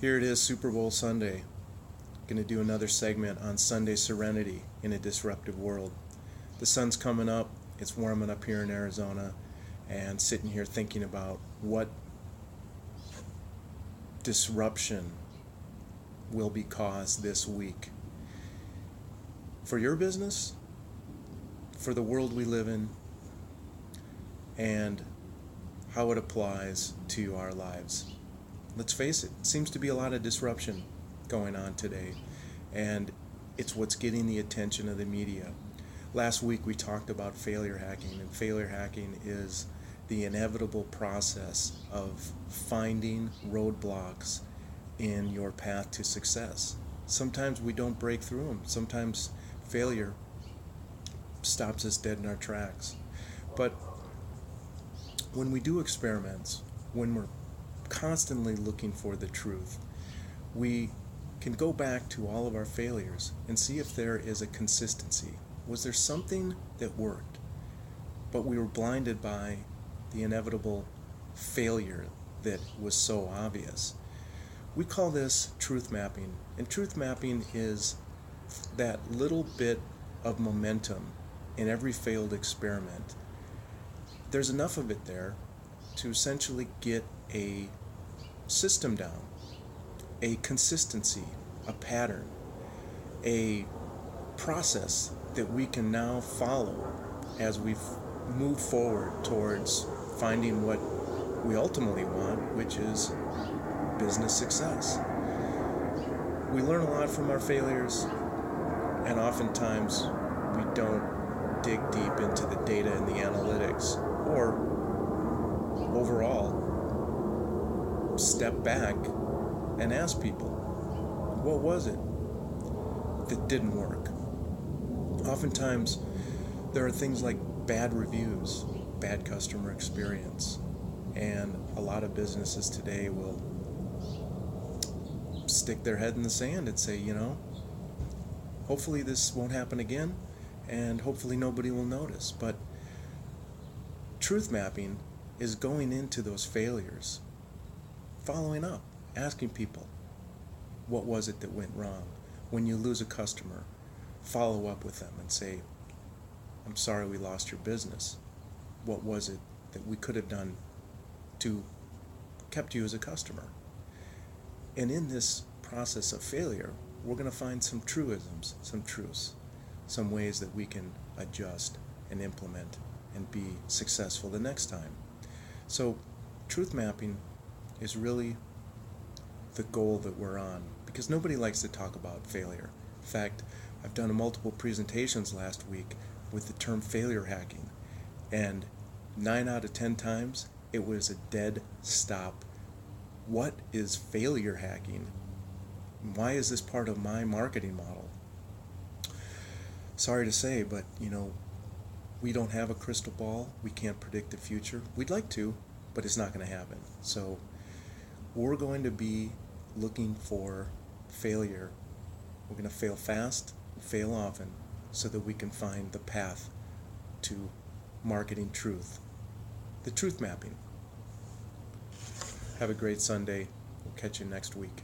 Here it is, Super Bowl Sunday. Going to do another segment on Sunday serenity in a disruptive world. The sun's coming up, it's warming up here in Arizona, and sitting here thinking about what disruption will be caused this week. For your business, for the world we live in, and how it applies to our lives. Let's face it, seems to be a lot of disruption going on today, and it's what's getting the attention of the media. Last week we talked about failure hacking, and failure hacking is the inevitable process of finding roadblocks in your path to success. Sometimes we don't break through them. Sometimes failure stops us dead in our tracks. But when we do experiments, when we're constantly looking for the truth, we can go back to all of our failures and see if there is a consistency. Was there something that worked, but we were blinded by the inevitable failure that was so obvious? We call this truth mapping, and truth mapping is that little bit of momentum in every failed experiment. There's enough of it there to essentially get a system down, a consistency, a pattern, a process that we can now follow as we move forward towards finding what we ultimately want, which is business success. We learn a lot from our failures, and oftentimes we don't dig deep into the data and the analytics, or overall step back and ask people, what was it that didn't work? Oftentimes there are things like bad reviews, bad customer experience, and a lot of businesses today will stick their head in the sand and say, hopefully this won't happen again, and hopefully nobody will notice. But truth mapping is going into those failures, following up, asking people, what was it that went wrong? When you lose a customer, follow up with them and say, I'm sorry we lost your business. What was it that we could have done to kept you as a customer? And in this process of failure, we're going to find some truisms, some truths, some ways that we can adjust and implement and be successful the next time. So truth mapping is really the goal that we're on, because nobody likes to talk about failure. In fact, I've done multiple presentations last week with the term failure hacking, and 9 out of 10 times it was a dead stop. What is failure hacking? Why is this part of my marketing model? Sorry to say, but we don't have a crystal ball. We can't predict the future. We'd like to, but it's not going to happen. So we're going to be looking for failure. We're going to fail fast, fail often, so that we can find the path to marketing truth. The truth mapping. Have a great Sunday. We'll catch you next week.